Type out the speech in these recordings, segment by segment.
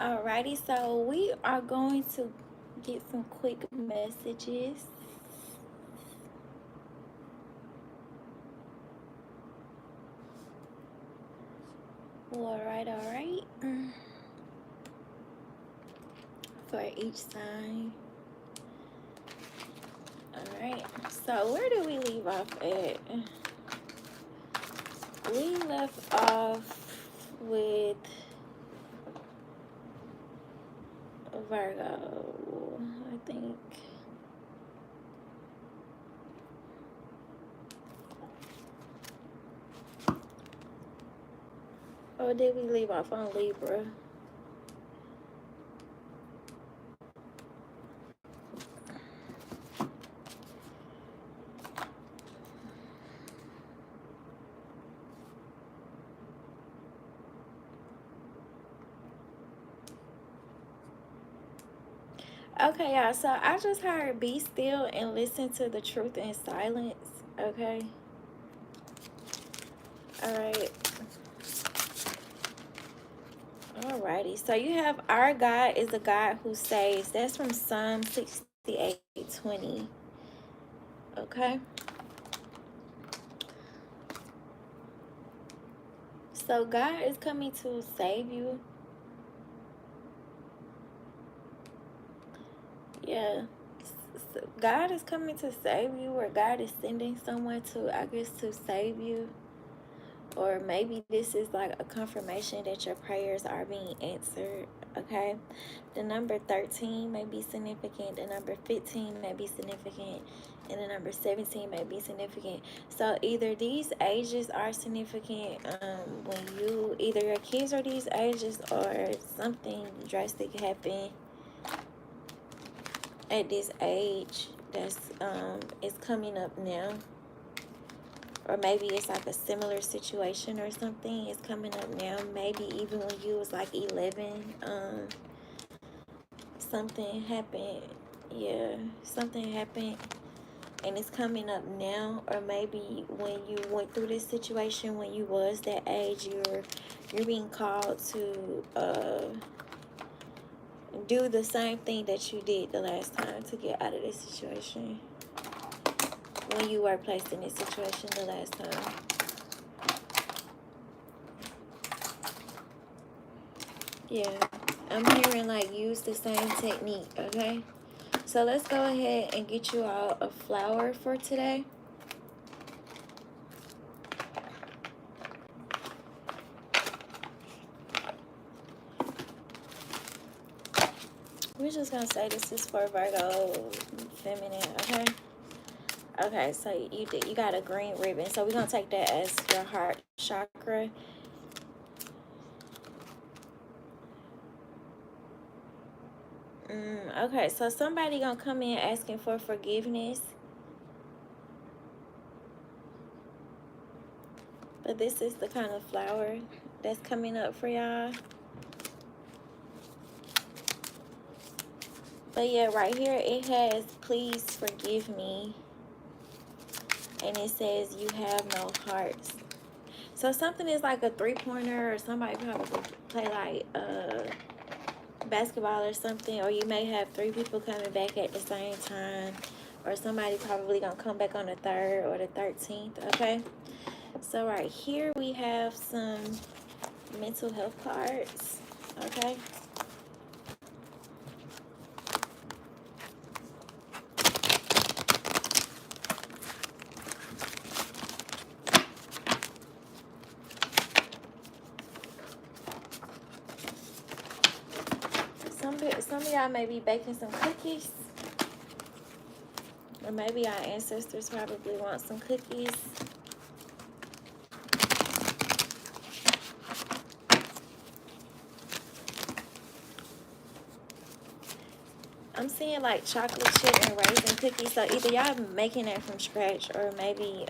Alrighty, so we are going to get some quick messages. Alright. For each sign. Alright, so where did we leave off at? We left off with Virgo, I think. Or did we leave off on Libra? Okay, y'all, so I just heard be still and listen to the truth in silence, okay? Alright. Alrighty, so you have our God is a God who saves. That's from Psalm 68:20. Okay? So God is coming to save you. Yeah. God is coming to save you, or God is sending someone to, I guess, to save you. Or maybe this is like a confirmation that your prayers are being answered. Okay, the number 13 may be significant, the number 15 may be significant, and the number 17 may be significant. So either these ages are significant when you, either your kids are these ages, or something drastic happened at this age that's is coming up now. Or maybe it's like a similar situation or something is coming up now. Maybe even when you was like 11, something happened. Yeah, something happened and it's coming up now. Or maybe when you went through this situation when you was that age, you're being called to do the same thing that you did the last time to get out of this situation. When you were placed in this situation the last time. Yeah, I'm hearing like use the same technique, okay? So let's go ahead and get you all a flower for today. We're just gonna say this is for Virgo feminine, okay? Okay, so you got a green ribbon. So we're gonna take that as your heart chakra. Okay, so somebody gonna come in asking for forgiveness. But this is the kind of flower that's coming up for y'all. But yeah, right here it has please forgive me. And it says you have no hearts. So something is like a three-pointer, or somebody probably play like basketball or something, or you may have three people coming back at the same time, or somebody probably gonna come back on the 3rd or the 13th. Okay, so right here we have some mental health cards. Okay, some of y'all may be baking some cookies, or maybe our ancestors probably want some cookies. I'm seeing like chocolate chip and raisin cookies. So either y'all making that from scratch, or maybe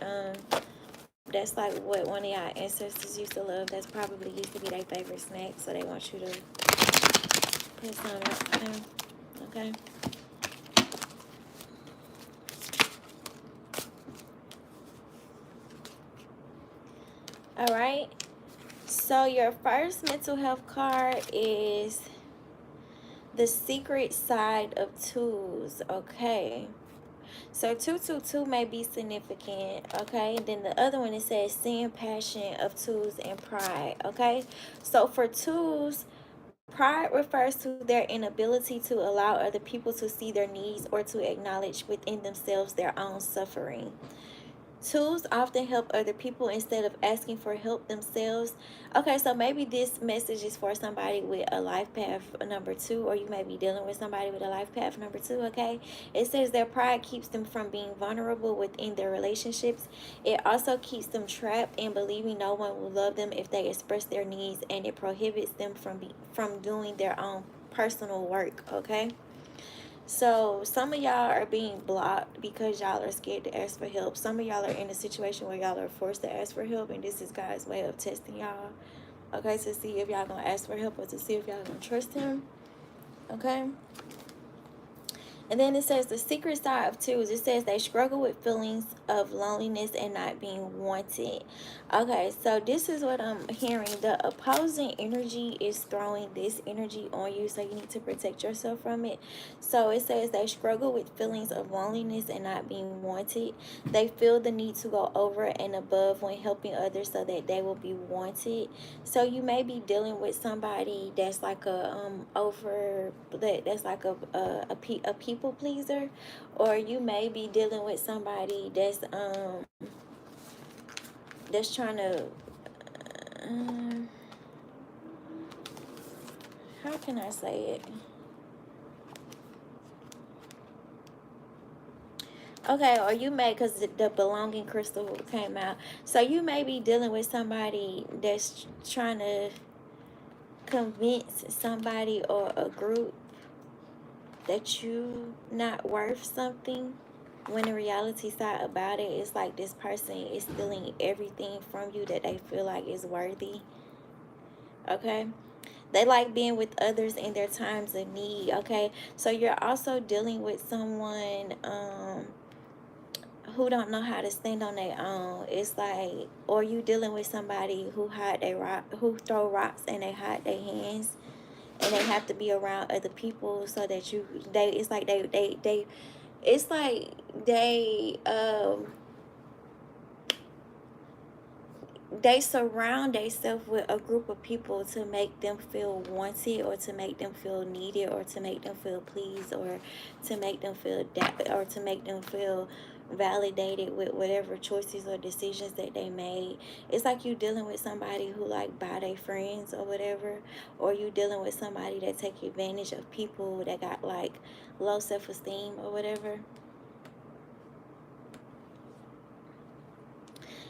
that's like what one of y'all ancestors used to love. That's probably used to be their favorite snack. So they want you to put some up for them. Okay. All right. So your first mental health card is the secret side of twos. Okay. So 222 may be significant, okay? And then the other one, it says sin, passion of twos, and pride, okay? So for twos, pride refers to their inability to allow other people to see their needs or to acknowledge within themselves their own suffering. Twos often help other people instead of asking for help themselves. Okay, so maybe this message is for somebody with a life path number two, or you may be dealing with somebody with a life path number two, okay? It says their pride keeps them from being vulnerable within their relationships. It also keeps them trapped in believing no one will love them if they express their needs, and it prohibits them from doing their own personal work, okay? So some of y'all are being blocked because y'all are scared to ask for help. Some of y'all are in a situation where y'all are forced to ask for help, and this is God's way of testing y'all. Okay, to see if y'all gonna ask for help or to see if y'all gonna trust him. Okay. And then it says the secret side of twos. It says they struggle with feelings of loneliness and not being wanted. Okay, so this is what I'm hearing. The opposing energy is throwing this energy on you, so you need to protect yourself from it. So it says they struggle with feelings of loneliness and not being wanted. They feel the need to go over and above when helping others so that they will be wanted. So you may be dealing with somebody that's like that's like a people pleaser, or you may be dealing with somebody that's trying to how can I say it? Okay, or you may, because the belonging crystal came out, so you may be dealing with somebody that's trying to convince somebody or a group that you not worth something, when the reality side about it is like this person is stealing everything from you that they feel like is worthy. Okay, they like being with others in their times of need. Okay, so you're also dealing with someone who don't know how to stand on their own. It's like, or you dealing with somebody who who throw rocks and they hide their hands, and they have to be around other people so that it's like it's like they surround themselves with a group of people to make them feel wanted, or to make them feel needed, or to make them feel pleased, or to make them feel or to make them feel validated with whatever choices or decisions that they made. It's like you dealing with somebody who like buy their friends or whatever, or you dealing with somebody that take advantage of people that got like low self-esteem or whatever.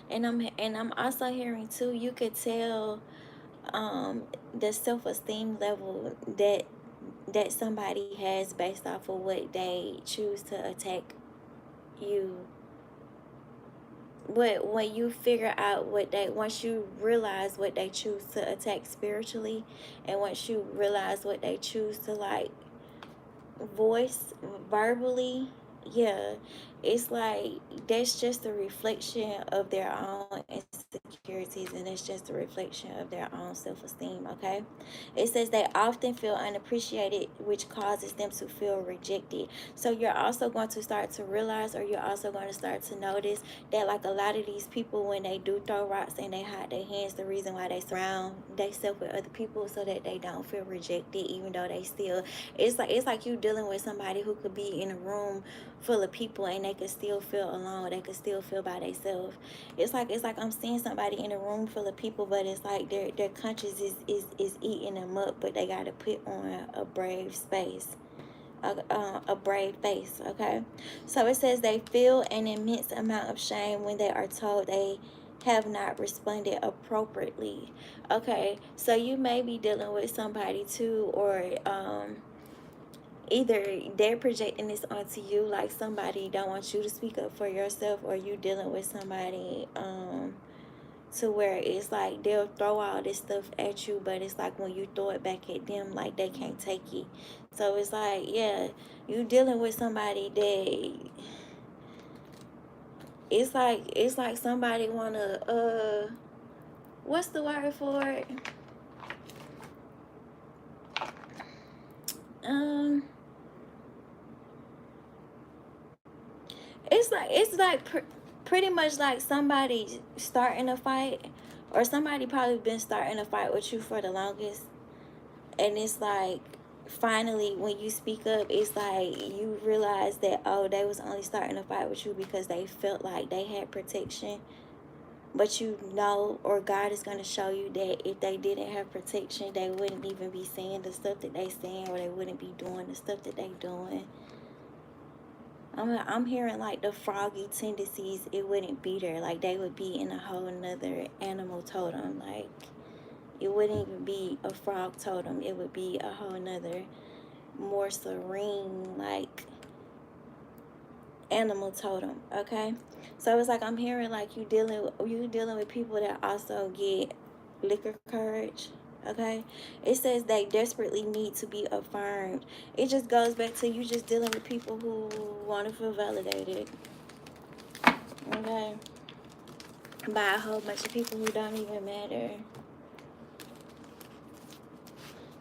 And I'm also hearing too, you could tell the self-esteem level that somebody has based off of what they choose to attack you. But when you figure out once you realize what they choose to attack spiritually, and once you realize what they choose to like voice verbally, yeah, it's like that's just a reflection of their own insecurities, and it's just a reflection of their own self-esteem. Okay, it says they often feel unappreciated, which causes them to feel rejected. So you're also going to start to realize, or you're also going to start to notice that like a lot of these people, when they do throw rocks and they hide their hands, the reason why they surround themselves with other people so that they don't feel rejected, even though they still, it's like you dealing with somebody who could be in a room full of people and they could still feel alone. They could still feel by themselves. It's like I'm seeing somebody in a room full of people, but it's like their conscience is eating them up, but they got to put on a brave space. A brave face. Okay, so it says they feel an immense amount of shame when they are told they have not responded appropriately. Okay, so you may be dealing with somebody too, or either they're projecting this onto you, like somebody don't want you to speak up for yourself, or you dealing with somebody to where it's like they'll throw all this stuff at you, but it's like when you throw it back at them, like they can't take it. So it's like, yeah, you dealing with somebody that it's like somebody wanna what's the word for it? it's like pretty much like somebody starting a fight, or somebody probably been starting a fight with you for the longest, and it's like finally when you speak up, it's like you realize that, oh, they was only starting a fight with you because they felt like they had protection. But you know, or God is going to show you that if they didn't have protection, they wouldn't even be saying the stuff that they saying, or they wouldn't be doing the stuff that they doing. I'm hearing like the froggy tendencies, it wouldn't be there. Like they would be in a whole nother animal totem. Like it wouldn't even be a frog totem. It would be a whole nother, more serene, like animal totem. Okay, so it's like I'm hearing like you dealing with people that also get liquor courage. Okay, it says they desperately need to be affirmed. It just goes back to you just dealing with people who want to feel validated. Okay, by a whole bunch of people who don't even matter.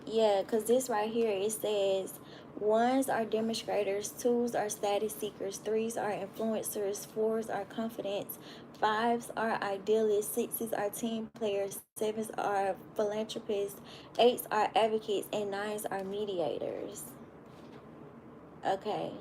Yeah, because this right here, it says ones are demonstrators, twos are status seekers, threes are influencers, fours are confidence, fives are idealists, sixes are team players, sevens are philanthropists, eights are advocates, and nines are mediators. Okay.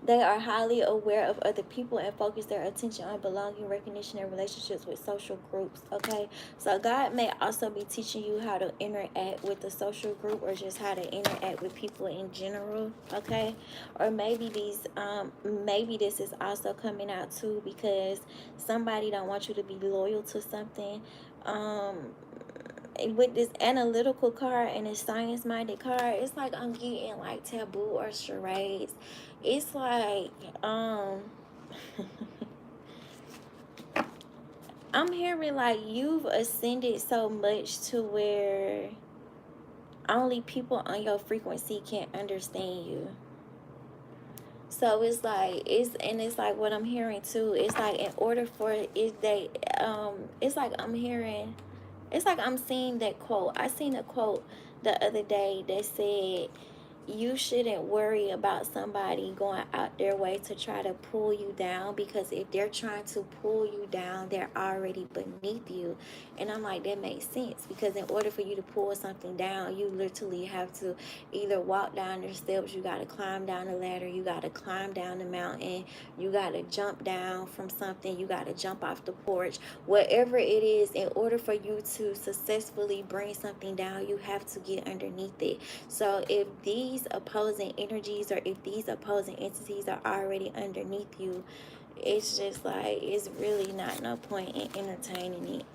They are highly aware of other people and focus their attention on belonging, recognition, and relationships with social groups. Okay, so God may also be teaching you how to interact with the social group, or just how to interact with people in general. Okay, or maybe this is also coming out too because somebody don't want you to be loyal to something. With this analytical card and this science minded card, it's like I'm getting like taboo or charades. It's like I'm hearing like you've ascended so much to where only people on your frequency can understand you. So it's like what I'm hearing too. It's like in order for it they it's like I'm hearing, it's like I'm seeing that quote. I seen a quote the other day that said, you shouldn't worry about somebody going out their way to try to pull you down, because if they're trying to pull you down, they're already beneath you. And I'm like, that makes sense, because in order for you to pull something down, you literally have to either walk down the steps, you got to climb down the ladder, you got to climb down the mountain, you got to jump down from something, you got to jump off the porch, whatever it is. In order for you to successfully bring something down, you have to get underneath it. So if these opposing energies, or if these opposing entities are already underneath you, it's just like, it's really not no point in entertaining it.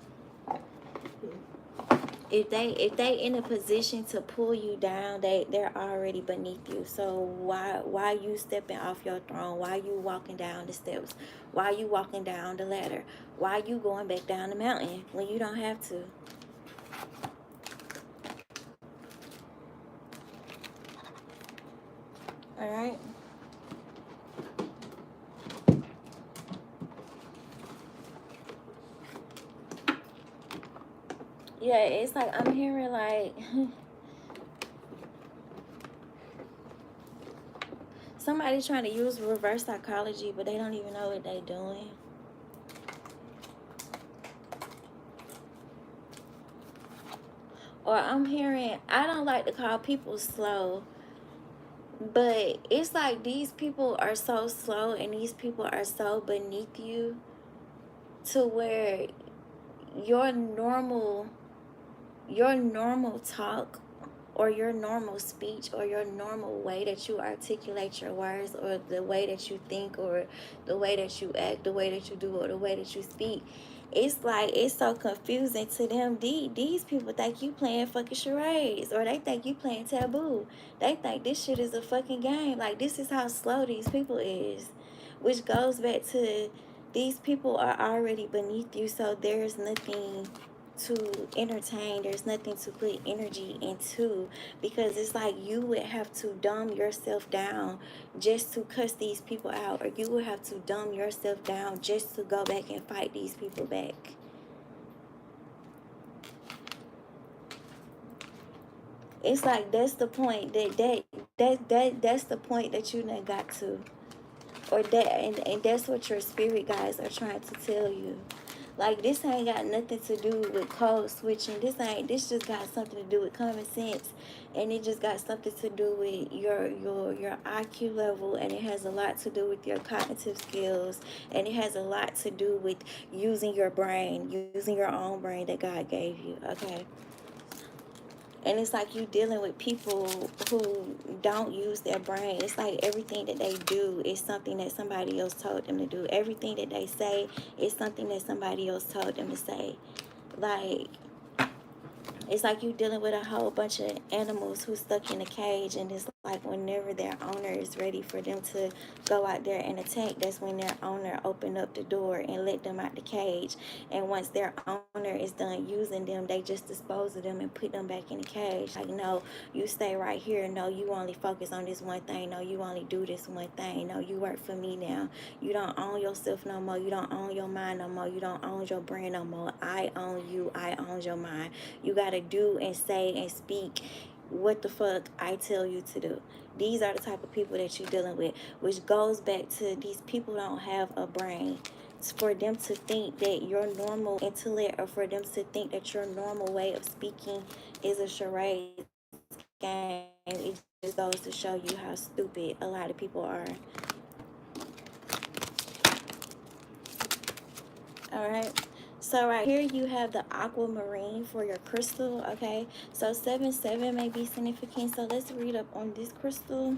If they in a position to pull you down, they're already beneath you. So why you stepping off your throne? Why you walking down the steps? Why you walking down the ladder? Why you going back down the mountain when you don't have to? All right. Yeah, it's like I'm hearing like somebody trying to use reverse psychology, but they don't even know what they're doing. Or I'm hearing, I don't like to call people slow, but it's like these people are so slow and these people are so beneath you to where your normal your normal talk, or your normal speech, or your normal way that you articulate your words, or the way that you think, or the way that you act, the way that you do, or the way that you speak, it's like it's so confusing to them. These people think you playing fucking charades, or they think you playing taboo. They think this shit is a fucking game. Like, this is how slow these people is, which goes back to, these people are already beneath you, so there's nothing to entertain, there's nothing to put energy into, because it's like you would have to dumb yourself down just to cuss these people out, or you would have to dumb yourself down just to go back and fight these people back. It's like that's the point that's the point that you done got to. or that, and that's what your spirit guides are trying to tell you. Like, this ain't got nothing to do with code switching. This just got something to do with common sense, and it just got something to do with your IQ level, and it has a lot to do with your cognitive skills, and it has a lot to do with using your brain, using your own brain that God gave you. Okay. And it's like you dealing with people who don't use their brain. It's like everything that they do is something that somebody else told them to do. Everything that they say is something that somebody else told them to say. Like, it's like you dealing with a whole bunch of animals who stuck in a cage, and it's like whenever their owner is ready for them to go out there and attack, that's when their owner open up the door and let them out the cage. And once their owner is done using them, they just dispose of them and put them back in the cage. Like, no, you stay right here. No, you only focus on this one thing. No, you only do this one thing. No, you work for me now. You don't own yourself no more. You don't own your mind no more. You don't own your brain no more. I own you. I own your mind. You got to do and say and speak what the fuck I tell you to do. These are the type of people that you're dealing with, which goes back to these people don't have a brain. It's for them to think that your normal intellect, or for them to think that your normal way of speaking is a charade game. It just goes to show you how stupid a lot of people are. All right. So right here you have the aquamarine for your crystal. Okay. So 7-7 may be significant. So let's read up on this crystal.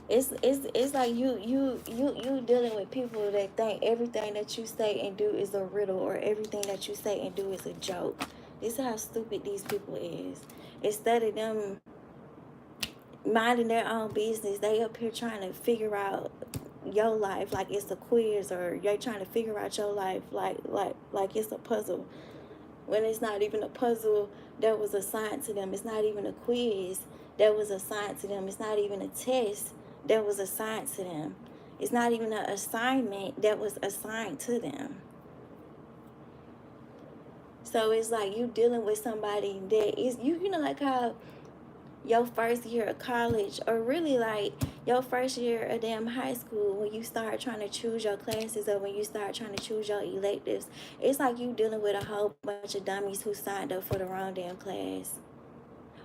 It's like you dealing with people that think everything that you say and do is a riddle, or everything that you say and do is a joke. This is how stupid these people is. Instead of them minding their own business, they up here trying to figure out your life like it's a quiz, or you're trying to figure out your life like it's a puzzle, when it's not even a puzzle that was assigned to them. It's not even a quiz that was assigned to them. It's not even a test that was assigned to them. It's not even an assignment that was assigned to them. So it's like you dealing with somebody that is, you know, like how your first year of college, or really like your first year of damn high school, when you start trying to choose your classes, or when you start trying to choose your electives, it's like you dealing with a whole bunch of dummies who signed up for the wrong damn class.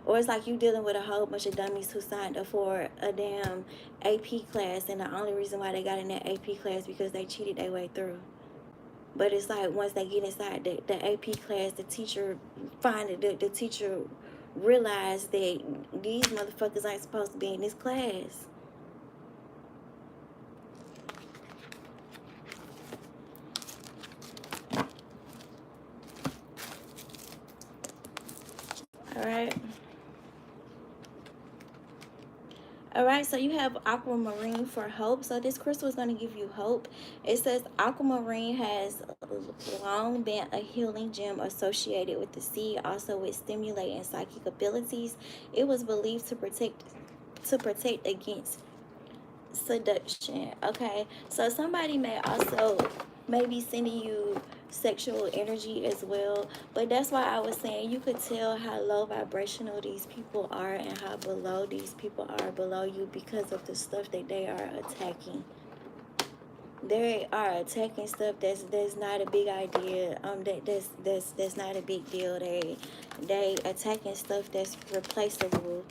Or it's like you dealing with a whole bunch of dummies who signed up for a damn AP class, and the only reason why they got in that AP class because they cheated their way through. But it's like once they get inside the AP class, the teacher the teacher realized that these motherfuckers ain't supposed to be in this class. All right. All right, so you have aquamarine for hope. So this crystal is going to give you hope. It says aquamarine has long been a healing gem associated with the sea, also with stimulating psychic abilities. It was believed to protect against seduction. Okay, so somebody may also maybe sending you sexual energy as well, but that's why I was saying you could tell how low vibrational these people are and how below these people are below you, because of the stuff that they are attacking. They are attacking stuff that's not a big idea. That's not a big deal. They attacking stuff that's replaceable.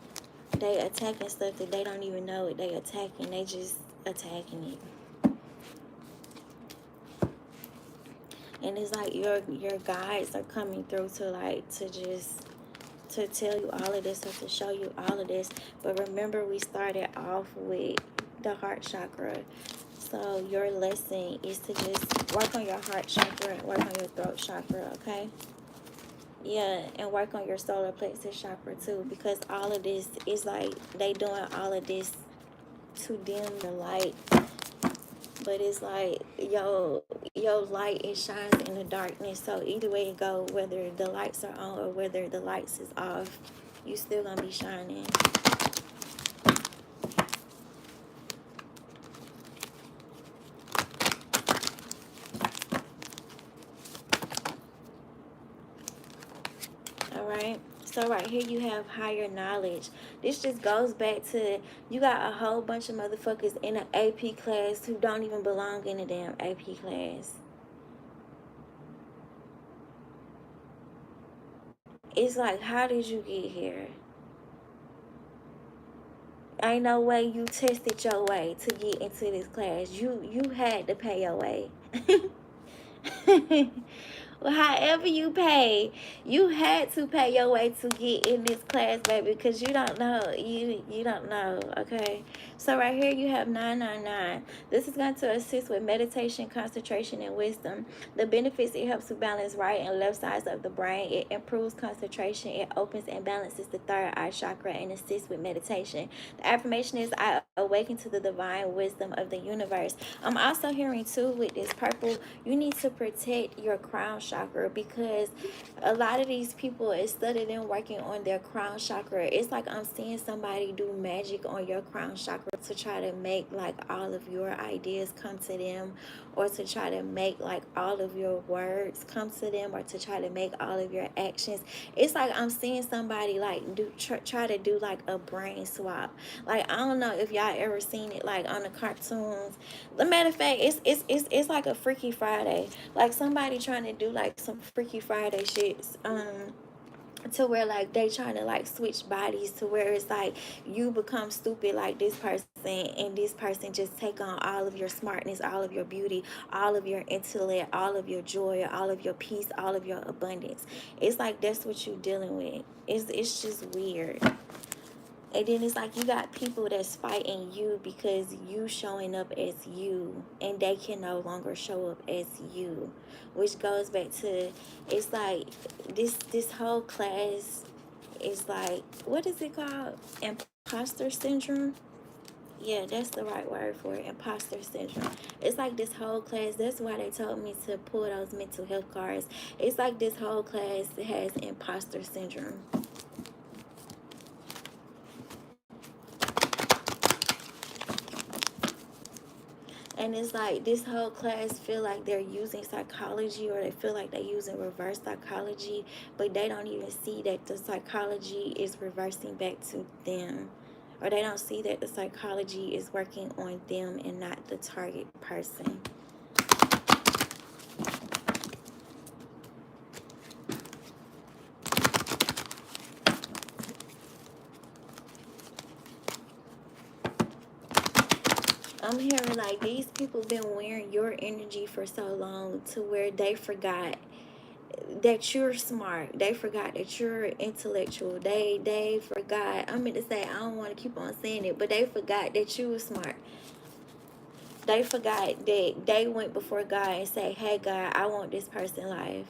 They attacking stuff that they don't even know what they attacking. They just attacking it. And it's like your guides are coming through to tell you all of this, or to show you all of this. But remember, we started off with the heart chakra. So your lesson is to just work on your heart chakra and work on your throat chakra, okay? Yeah, and work on your solar plexus chakra too, because all of this is like they doing all of this to dim the light. But it's like your light, it shines in the darkness. So either way it go, whether the lights are on or whether the lights is off, you still gonna be shining. All right. So right here you have higher knowledge. This just goes back to, you got a whole bunch of motherfuckers in an AP class who don't even belong in a damn AP class. It's like, how did you get here? Ain't no way you tested your way to get into this class. You had to pay your way. Well, however you pay, you had to pay your way to get in this class, baby, because you don't know. You don't know, okay? So right here you have 999. This is going to assist with meditation, concentration, and wisdom. The benefits: it helps to balance right and left sides of the brain. It improves concentration. It opens and balances the third eye chakra and assists with meditation. The affirmation is, I awaken to the divine wisdom of the universe. I'm also hearing too with this purple, you need to protect your crown chakra, because a lot of these people, instead of them working on their crown chakra, it's like I'm seeing somebody do magic on your crown chakra to try to make like all of your ideas come to them, or to try to make like all of your words come to them, or to try to make all of your actions. It's like I'm seeing somebody like try to do like a brain swap. Like, I don't know if y'all ever seen it like on the cartoons. The matter of fact, it's like a Freaky Friday. Like somebody trying to do like some Freaky Friday shits. To where like they trying to like switch bodies, to where it's like you become stupid like this person, and this person just take on all of your smartness, all of your beauty, all of your intellect, all of your joy, all of your peace, all of your abundance. It's like that's what you're dealing with. It's just weird. And then it's like you got people that's fighting you because you showing up as you, and they can no longer show up as you. Which goes back to, it's like this whole class is like, what is it called? Imposter syndrome? Yeah, that's the right word for it. Imposter syndrome. It's like this whole class. That's why they told me to pull those mental health cards. It's like this whole class has imposter syndrome. And it's like this whole class feel like they're using psychology, or they feel like they're using reverse psychology, but they don't even see that the psychology is reversing back to them. Or they don't see that the psychology is working on them and not the target person. I'm hearing like these people been wearing your energy for so long to where they forgot that you're smart. They forgot that you're intellectual. They forgot. I mean to say, I don't want to keep on saying it, but they forgot that you were smart. They forgot that they went before God and say, "Hey God, I want this person life."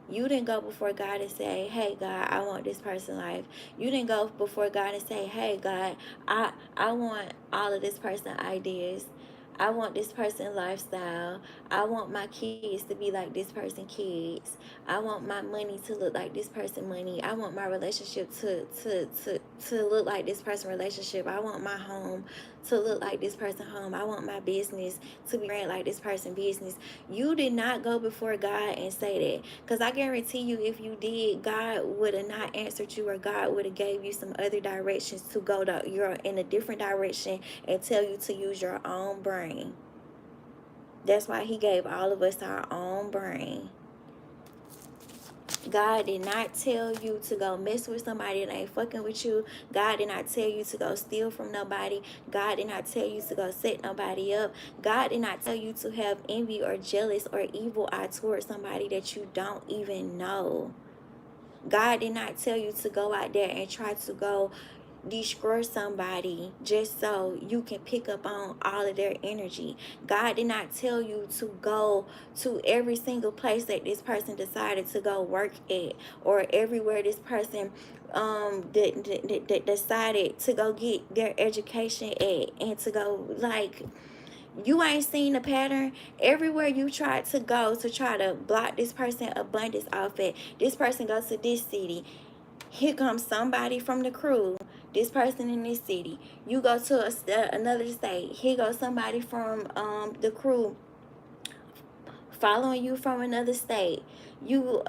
You didn't go before God and say, "Hey God, I want this person life." You didn't go before God and say, "Hey God, I want all of this person ideas. I want this person lifestyle. I want my kids to be like this person kids. I want my money to look like this person money. I want my relationship to look like this person relationship. I want my home to look like this person home. I want my business to be ran like this person business." You did not go before God and say that, because I guarantee you, if you did, God would have not answered you, or God would have gave you some other directions to go to. You're in a different direction and tell you to use your own brain. That's why He gave all of us our own brain. God did not tell you to go mess with somebody that ain't fucking with you. God did not tell you to go steal from nobody. God did not tell you to go set nobody up. God did not tell you to have envy or jealous or evil eye towards somebody that you don't even know. God did not tell you to go out there and try to go destroy somebody just so you can pick up on all of their energy. God did not tell you to go to every single place that this person decided to go work at, or everywhere this person that decided to go get their education at, and to go like, you ain't seen a pattern. Everywhere you tried to go to try to block this person abundance off at, this person goes to this city, here comes somebody from the crew, this person in this city. You go to another state, here goes somebody from the crew following you from another state. You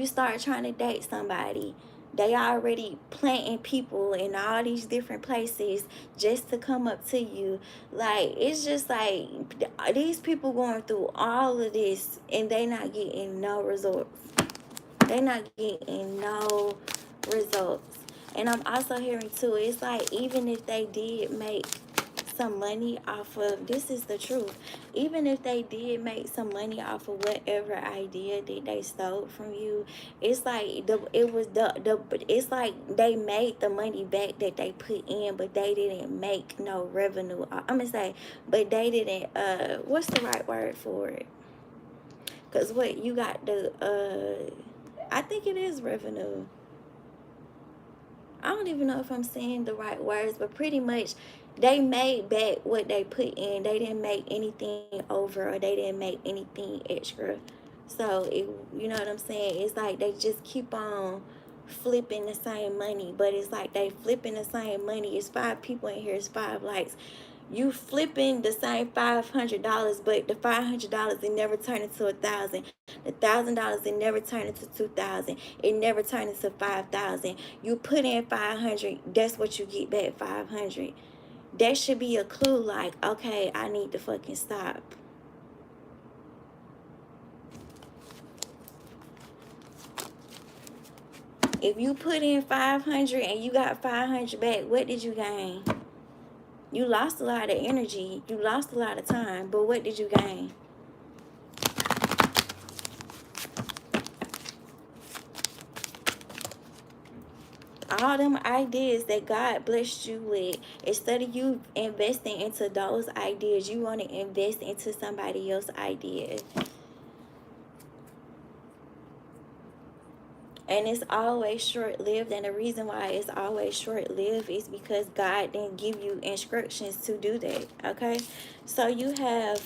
start trying to date somebody. They already planting people in all these different places just to come up to you. Like, it's just like these people going through all of this and they not getting no results. They not getting no results. And I'm also hearing too, it's like even if they did make some money off of, this is the truth, even if they did make some money off of whatever idea that they stole from you, it's like it's like they made the money back that they put in, but they didn't make no revenue. I'm gonna say, but they didn't what's the right word for it? Because what you got the I think it is revenue. I don't even know if I'm saying the right words, but pretty much they made back what they put in. They didn't make anything over, or they didn't make anything extra. So it, you know what I'm saying? It's like they just keep on flipping the same money, but it's like they flipping the same money. It's 5 people in here. It's 5 likes. You flipping the same $500, but the $500 it never turned into 1,000. The $1,000 it never turned into 2,000. It never turned into 5,000. You put in 500. That's what you get back, 500. That should be a clue. Like, okay, I need to fucking stop. If you put in 500 and you got 500 back, what did you gain? You lost a lot of energy. You lost a lot of time. But what did you gain? All them ideas that God blessed you with, instead of you investing into those ideas, you want to invest into somebody else's idea. And it's always short-lived, and the reason why it's always short-lived is because God didn't give you instructions to do that. Okay, so you have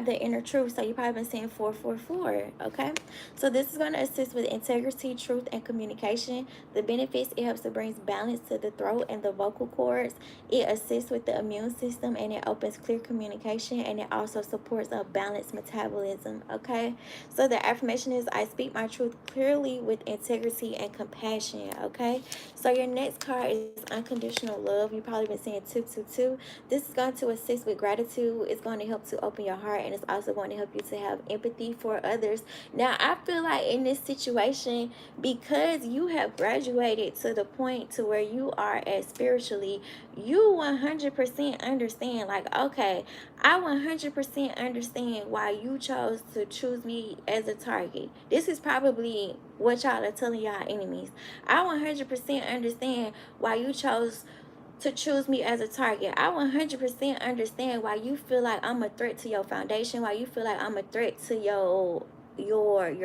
the inner truth. So you probably been saying 444. Okay, so this is going to assist with integrity, truth, and communication. The benefits: it helps to bring balance to the throat and the vocal cords. It assists with the immune system, and it opens clear communication, and it also supports a balanced metabolism. Okay, so the affirmation is: I speak my truth clearly with integrity and compassion. Okay, so your next card is unconditional love. You probably been saying 222. This is going to assist with gratitude. It's going to help to open your heart, and it's also going to help you to have empathy for others. Now, I feel like in this situation, because you have graduated to the point to where you are at spiritually, you 100% understand, like, okay, I 100% understand why you chose to choose me as a target. This is probably what y'all are telling y'all enemies. I 100% understand why you chose to choose me as a target. I 100% understand why you feel like I'm a threat to your foundation, why you feel like I'm a threat to your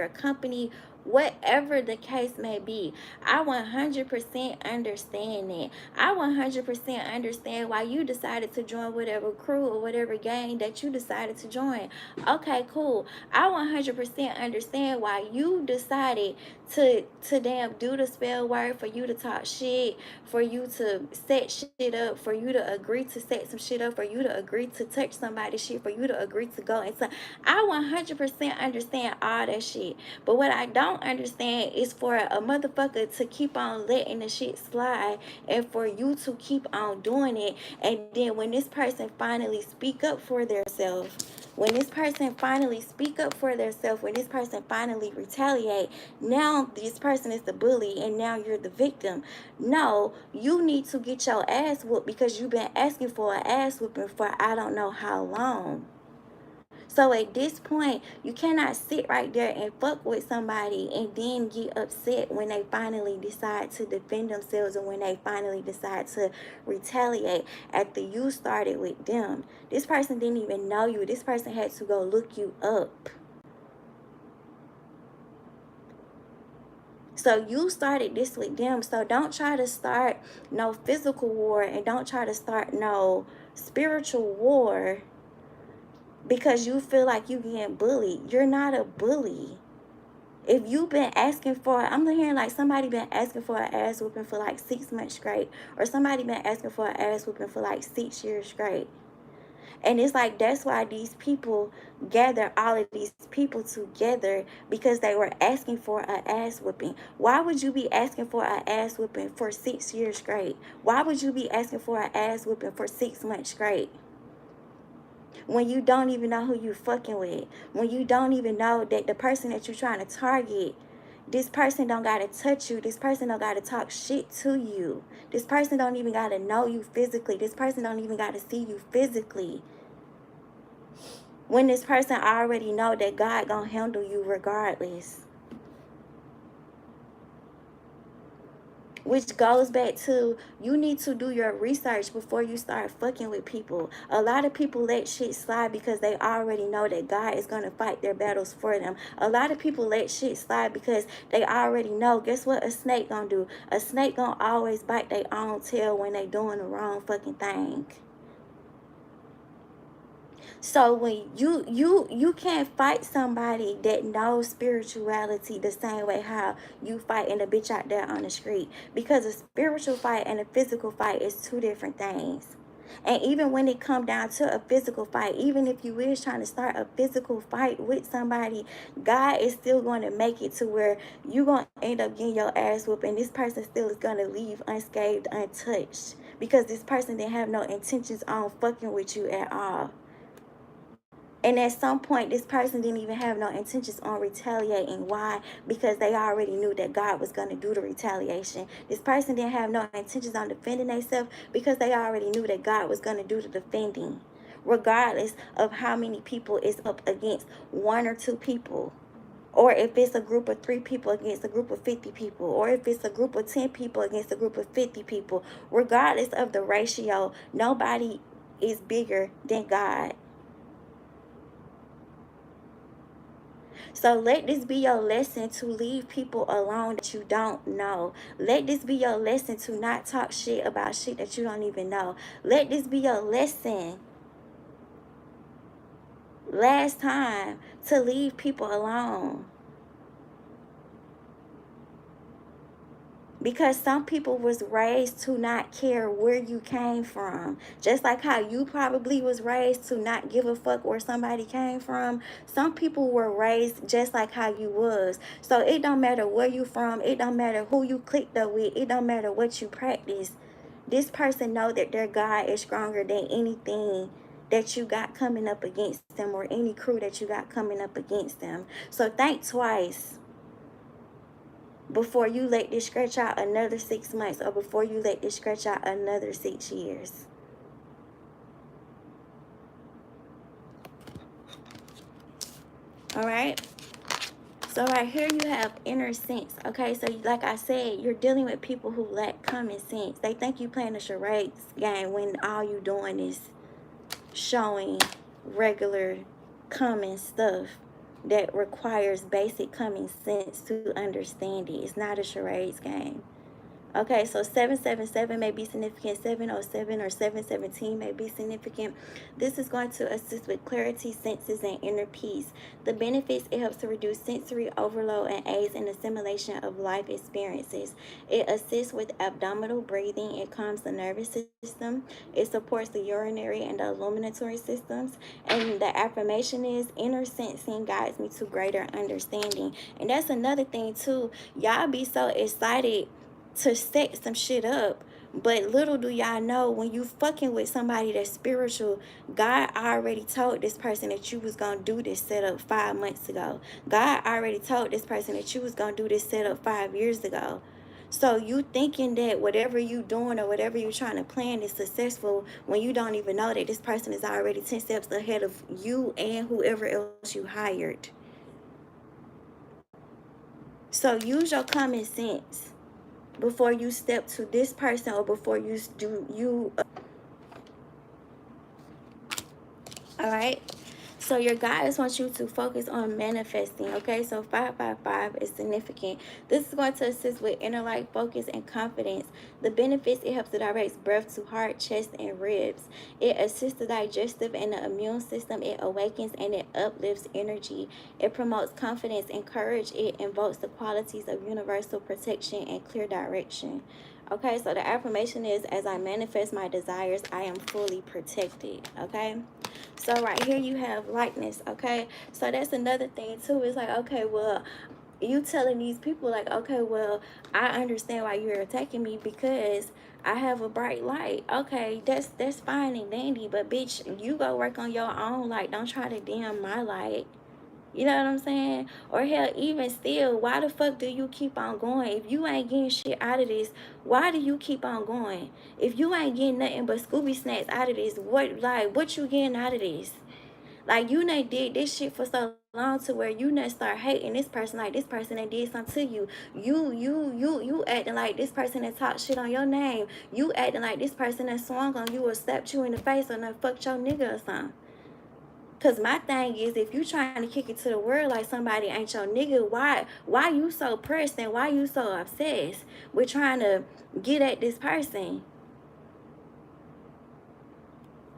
company, whatever the case may be. I 100% understand that. I 100% understand why you decided to join whatever crew or whatever gang that you decided to join. Okay, cool. I 100% understand why you decided to damn do the spell word, for you to talk shit, for you to set shit up, for you to agree to set some shit up, for you to agree to touch somebody's shit, for you to agree to go and I 100% understand all that shit. But what I don't understand is for a motherfucker to keep on letting the shit slide, and for you to keep on doing it, and then when this person finally speak up for themselves, when this person finally speak up for themselves, when this person finally retaliate, now this person is the bully and now you're the victim. No, you need to get your ass whooped because you've been asking for an ass whooping for I don't know how long. So at this point, you cannot sit right there and fuck with somebody and then get upset when they finally decide to defend themselves, or when they finally decide to retaliate after you started with them. This person didn't even know you. This person had to go look you up. So you started this with them. So don't try to start no physical war, and don't try to start no spiritual war because you feel like you getting bullied. You're not a bully. If you've been asking for, I'm hearing like somebody been asking for an ass whooping for like 6 months straight, or somebody been asking for an ass whooping for like 6 years straight. And it's like that's why these people gather all of these people together, because they were asking for an ass whipping. Why would you be asking for an ass whipping for 6 years straight? Why would you be asking for an ass whipping for 6 months straight? When you don't even know who you fucking with. When you don't even know that the person that you're trying to target, this person don't gotta touch you. This person don't gotta talk shit to you. This person don't even gotta know you physically. This person don't even gotta see you physically. When this person already know that God gonna handle you regardless. Which goes back to, you need to do your research before you start fucking with people. A lot of people let shit slide because they already know that God is going to fight their battles for them. A lot of people let shit slide because they already know, guess what a snake gonna do? A snake gonna always bite their own tail when they doing the wrong fucking thing. So when you can't fight somebody that knows spirituality the same way how you fighting a bitch out there on the street, because a spiritual fight and a physical fight is two different things. And even when it come down to a physical fight, even if you is trying to start a physical fight with somebody, God is still going to make it to where you going to end up getting your ass whooped, and this person still is going to leave unscathed, untouched, because this person didn't have no intentions on fucking with you at all. And at some point, this person didn't even have no intentions on retaliating. Why? Because they already knew that God was going to do the retaliation. This person didn't have no intentions on defending themselves because they already knew that God was going to do the defending. Regardless of how many people is up against, one or two people. Or if it's a group of 3 people against a group of 50 people. Or if it's a group of 10 people against a group of 50 people. Regardless of the ratio, nobody is bigger than God. So let this be your lesson to leave people alone that you don't know. Let this be your lesson to not talk shit about shit that you don't even know. Let this be your lesson, last time, to leave people alone. Because some people was raised to not care where you came from. Just like how you probably was raised to not give a fuck where somebody came from. Some people were raised just like how you was. So it don't matter where you from. It don't matter who you clicked up with. It don't matter what you practice. This person know that their God is stronger than anything that you got coming up against them, or any crew that you got coming up against them. So think twice before you let this stretch out another 6 months, or before you let this stretch out another 6 years. All right. So right here you have inner sense. Okay, so like I said, you're dealing with people who lack common sense. They think you playing a charades game when all you doing is showing regular common stuff that requires basic common sense to understand it. It's not a charades game. Okay, so 777 may be significant, 707 or 717 may be significant. This is going to assist with clarity, senses, and inner peace. The benefits: it helps to reduce sensory overload and aids in assimilation of life experiences. It assists with abdominal breathing. It calms the nervous system. It supports the urinary and the illuminatory systems. And the affirmation is, inner sensing guides me to greater understanding. And that's another thing too. Y'all be so excited to set some shit up, but little do y'all know, when you fucking with somebody that's spiritual, God already told this person that you was gonna do this setup 5 months ago. God already told this person that you was gonna do this setup 5 years ago. So you thinking that whatever you doing or whatever you trying to plan is successful, when you don't even know that this person is already 10 steps ahead of you and whoever else you hired. So use your common sense before you step to this person, or before you do you. All right. So your guides want you to focus on manifesting. Okay, so 555 is significant. This is going to assist with inner light focus and confidence. The benefits: it helps to direct breath to heart, chest, and ribs. It assists the digestive and the immune system. It awakens and it uplifts energy. It promotes confidence and courage. It invokes the qualities of universal protection and clear direction. Okay, so the affirmation is, as I manifest my desires, I am fully protected. Okay. So right here you have likeness. Okay. So that's another thing too. It's like, okay, well, you telling these people like, okay, well, I understand why you're attacking me because I have a bright light. Okay, that's fine and dandy, but bitch, you go work on your own light. Don't try to dim my light. You know what I'm saying? Or hell, even still, why the fuck do you keep on going? If you ain't getting shit out of this, why do you keep on going? If you ain't getting nothing but Scooby snacks out of this, what you getting out of this? Like, you done did this shit for so long to where you done start hating this person like this person that did something to you. You acting like this person that talked shit on your name. You acting like this person that swung on you or slapped you in the face or done fucked your nigga or something. Cause my thing is, if you trying to kick it to the world like somebody ain't your nigga, why you so pressed and why you so obsessed with trying to get at this person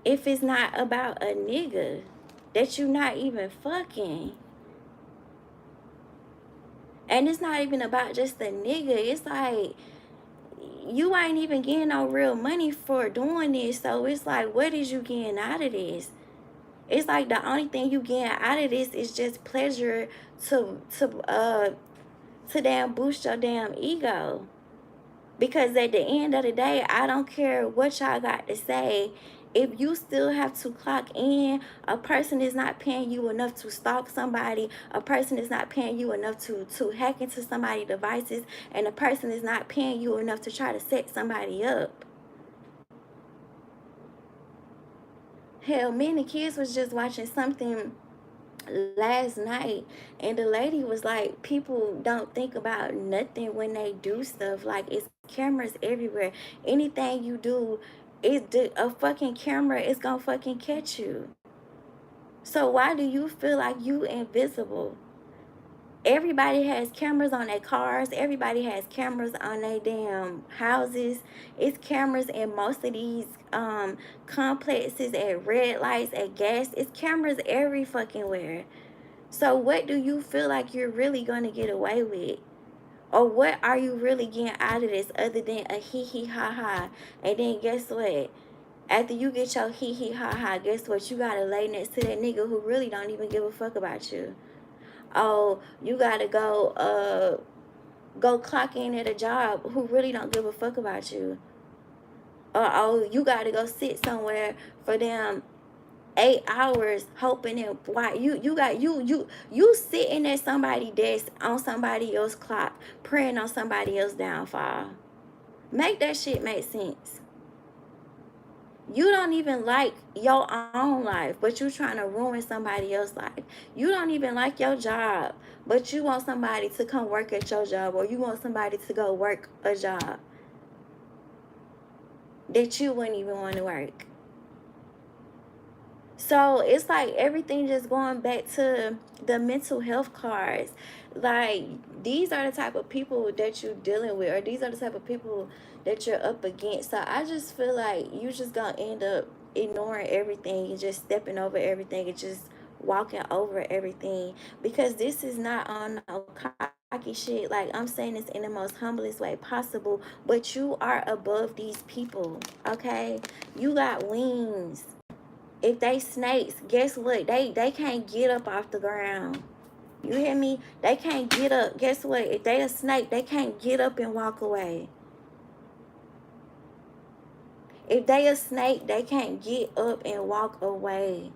if it's not about a nigga that you not even fucking? And it's not even about just the nigga. It's like you ain't even getting no real money for doing this. So it's like, what is you getting out of this? It's like the only thing you getting out of this is just pleasure to damn boost your damn ego. Because at the end of the day, I don't care what y'all got to say. If you still have to clock in, a person is not paying you enough to stalk somebody. A person is not paying you enough to hack into somebody's devices. And a person is not paying you enough to try to set somebody up. Hell, me and the kids was just watching something last night, and the lady was like, people don't think about nothing when they do stuff. Like, it's cameras everywhere. Anything you do, a fucking camera is gonna fucking catch you. So why do you feel like you invisible? Everybody has cameras on their cars. Everybody has cameras on their damn houses. It's cameras in most of these complexes, at red lights, at gas. It's cameras every fucking where. So what do you feel like you're really going to get away with? Or what are you really getting out of this other than a hee hee ha ha? And then guess what? After you get your hee hee ha ha, guess what? You got to lay next to that nigga who really don't even give a fuck about you. Oh, you got to go clock in at a job who really don't give a fuck about you. Or oh, you got to go sit somewhere for them 8 hours hoping and why you sitting at somebody's desk on somebody else's clock praying on somebody else's downfall. Make that shit make sense. You don't even like your own life, but you trying to ruin somebody else's life. You don't even like your job, but you want somebody to come work at your job, or you want somebody to go work a job that you wouldn't even want to work. So it's like everything just going back to the mental health cards. Like, these are the type of people that you're dealing with, or these are the type of people that you're up against. So I just feel like you just gonna end up ignoring everything and just stepping over everything and just walking over everything, because this is not on no cocky shit. Like, I'm saying this in the most humblest way possible, but you are above these people. Okay, you got wings. If they snakes, guess what? They can't get up off the ground. You hear me? They can't get up. Guess what? If they a snake, they can't get up and walk away. If they a snake, they can't get up and walk away.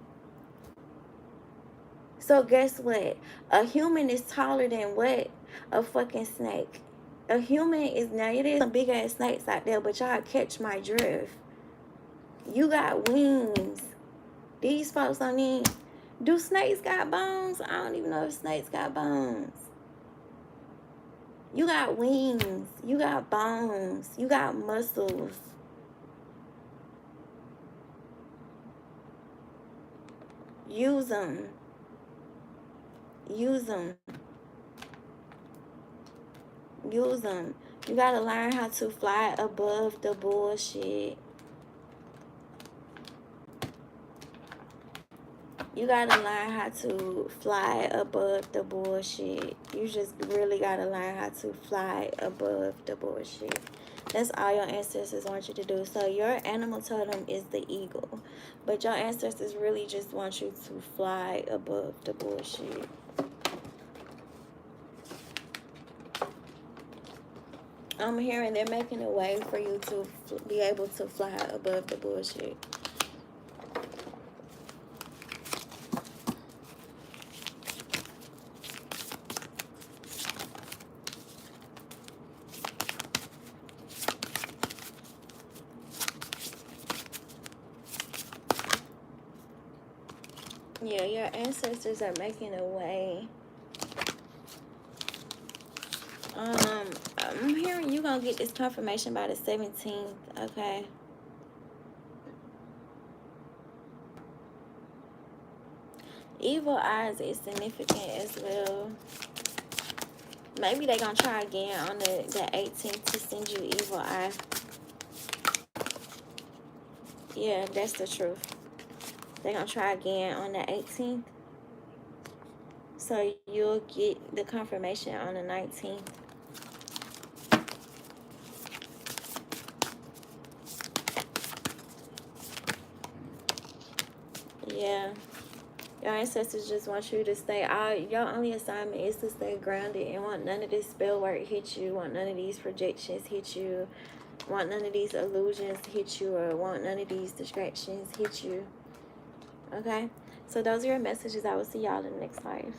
So guess what? A human is taller than what? A fucking snake. A human is, now it is some big ass snakes out there, but y'all catch my drift. You got wings. These folks don't need. Do snakes got bones? I don't even know if snakes got bones. You got wings. You got bones. You got muscles. Use them. Use them. Use them. You gotta learn how to fly above the bullshit. You gotta learn how to fly above the bullshit. You just really gotta learn how to fly above the bullshit. That's all your ancestors want you to do. So your animal totem is the eagle, but your ancestors really just want you to fly above the bullshit. I'm hearing they're making a way for you to be able to fly above the bullshit. Yeah, your ancestors are making a way. I'm hearing you gonna get this confirmation by the 17th, okay? Evil eyes is significant as well. Maybe they gonna try again on the 18th to send you evil eye. Yeah, that's the truth. They gonna try again on the 18th. So you'll get the confirmation on the 19th. Yeah. Your ancestors just want you to stay out. Your only assignment is to stay grounded and want none of this spell work hit you. Want none of these projections hit you. Want none of these illusions hit you, or want none of these distractions hit you. Okay? So those are your messages. I will see y'all in the next live.